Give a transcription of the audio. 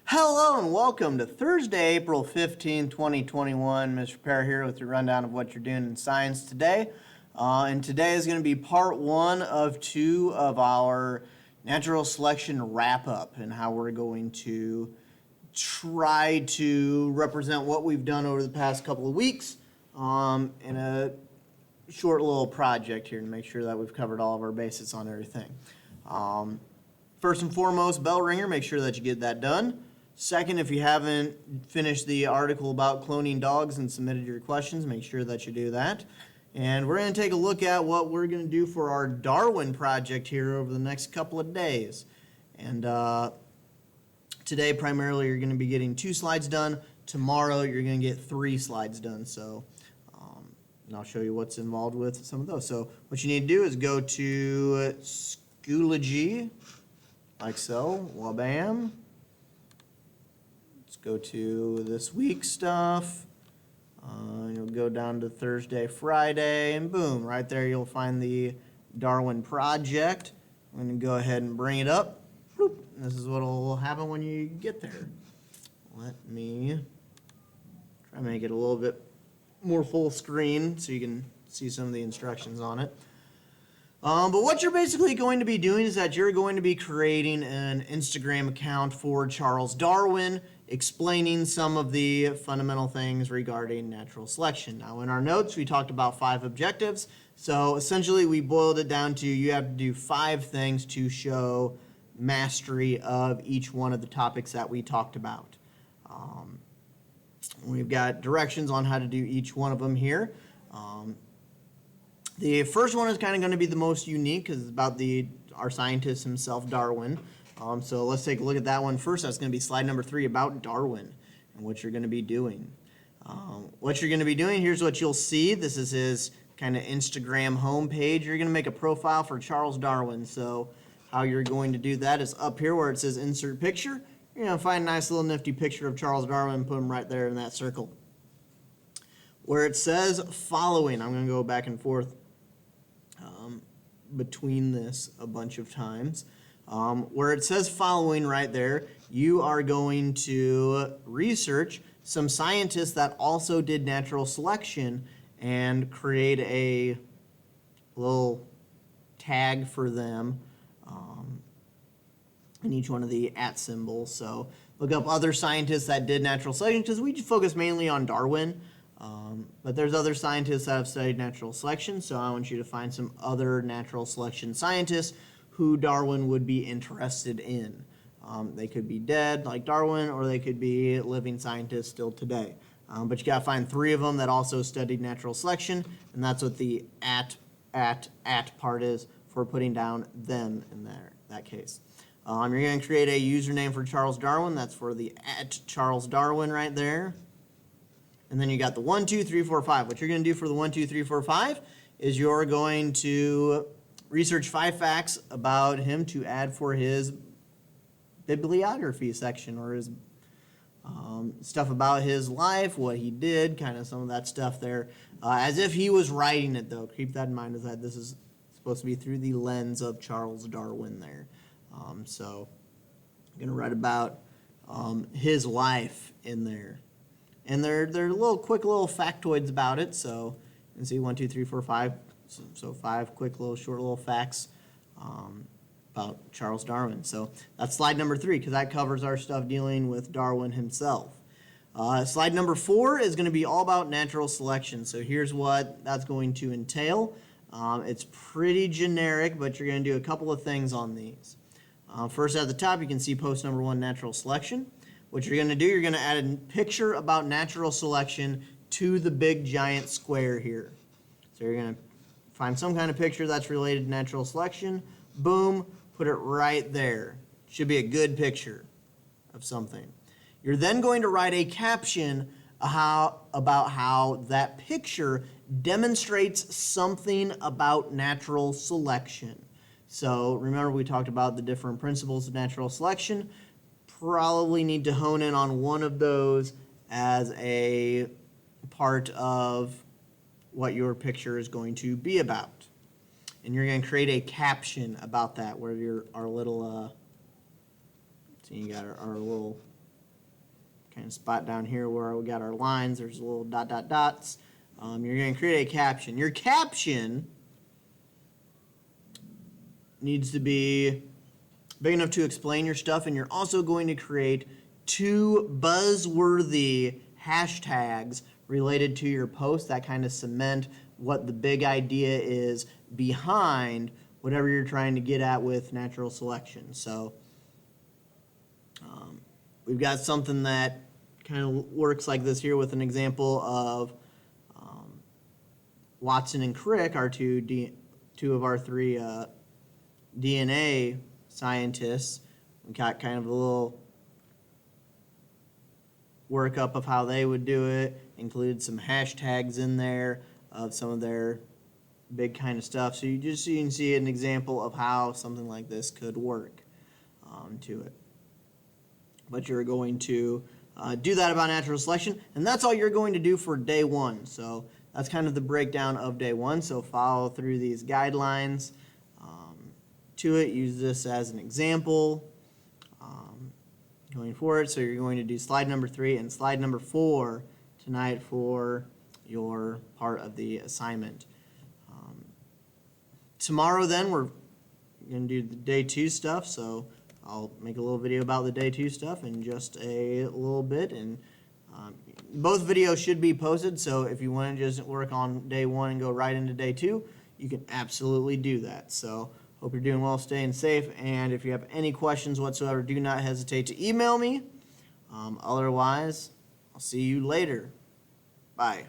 Hello and welcome to Thursday, April 15, 2021. Mr. Pear here with your rundown of what you're doing in science today. And today is going to be part one of two of our natural selection wrap-up and how we're going to try to represent what we've done over the past couple of weeks in a short little project here to make sure that we've covered all of our bases on everything. First and foremost, bell ringer, make sure that you get that done. Second, if you haven't finished the article about cloning dogs and submitted your questions, make sure that you do that. And we're going to take a look at what we're going to do for our Darwin project here over the next couple of days. And today, primarily, you're going to be getting 2 slides done. Tomorrow, you're going to get 3 slides done. So, and I'll show you what's involved with some of those. So, what you need to do is go to Schoology, like so, wabam. Go to this week's stuff. You'll go down to Thursday, Friday, and boom, right there you'll find the Darwin project. I'm going to go ahead and bring it up. Bloop. This is what will happen when you get there. Let me try to make it a little bit more full screen so you can see some of the instructions on it. But what you're basically going to be doing is that you're going to be creating an Instagram account for Charles Darwin, explaining some of the fundamental things regarding natural selection. Now, in our notes, we talked about 5 objectives. So essentially, we boiled it down to you have to do 5 things to show mastery of each one of the topics that we talked about. We've got directions on how to do each one of them here. The first one is kind of going to be the most unique because it's about our scientist himself, Darwin. So let's take a look at that one first. That's going to be slide number 3 about Darwin and what you're going to be doing. What you're going to be doing, here's what you'll see. This is his kind of Instagram homepage. You're going to make a profile for Charles Darwin. So how you're going to do that is up here where it says insert picture. You're going to find a nice little nifty picture of Charles Darwin and put him right there in that circle. Where it says following, I'm going to go back and forth between this a bunch of times. Where it says following right there, you are going to research some scientists that also did natural selection and create a little tag for them in each one of the @ symbols. So look up other scientists that did natural selection because we focus mainly on Darwin. But there's other scientists that have studied natural selection, so I want you to find some other natural selection scientists who Darwin would be interested in. They could be dead, like Darwin, or they could be living scientists still today. But you gotta find 3 of them that also studied natural selection, and that's what the at part is for putting down them in that case. You're gonna create a username for Charles Darwin. That's for the @Charles Darwin right there. And then you got the 1, 2, 3, 4, 5. What you're going to do for the 1, 2, 3, 4, 5 is you're going to research 5 facts about him to add for his bibliography section or his stuff about his life, what he did, kind of some of that stuff there. As if he was writing it, though. Keep that in mind, is that this is supposed to be through the lens of Charles Darwin there. So I'm going to write about his life in there. And they're quick little factoids about it. So you can see 1, 2, 3, 4, 5. So 5 quick short little facts about Charles Darwin. So that's slide number 3 because that covers our stuff dealing with Darwin himself. Slide number 4 is going to be all about natural selection. So here's what that's going to entail. It's pretty generic, but you're going to do a couple of things on these. First at the top, you can see post number 1, natural selection. What you're going to do, you're going to add a picture about natural selection to the big giant square here. So you're going to find some kind of picture that's related to natural selection. Boom, put it right there. Should be a good picture of something. You're then going to write a caption about how that picture demonstrates something about natural selection. So remember we talked about the different principles of natural selection. Probably need to hone in on one of those as a part of what your picture is going to be about. And you're going to create a caption about that where our little, so you got our little kind of spot down here where we got our lines. There's little dots. You're going to create a caption. Your caption needs to be big enough to explain your stuff, and you're also going to create 2 buzzworthy hashtags related to your post that kind of cement what the big idea is behind whatever you're trying to get at with natural selection. So we've got something that kind of works like this here with an example of Watson and Crick, our two of our 3 DNA scientists. We got kind of a little workup of how they would do it, included some hashtags in there of some of their big kind of stuff. So you can see an example of how something like this could work to it. But you're going to do that about natural selection, and that's all you're going to do for day 1. So that's kind of the breakdown of day 1. So follow through these guidelines to it. Use this as an example going forward. So you're going to do slide number 3 and slide number 4 tonight for your part of the assignment. Tomorrow then we're going to do the day 2 stuff. So I'll make a little video about the day 2 stuff in just a little bit, and both videos should be posted, so if you want to just work on day 1 and go right into day 2, you can absolutely do that. So hope you're doing well, staying safe, and if you have any questions whatsoever, do not hesitate to email me. Otherwise, I'll see you later. Bye.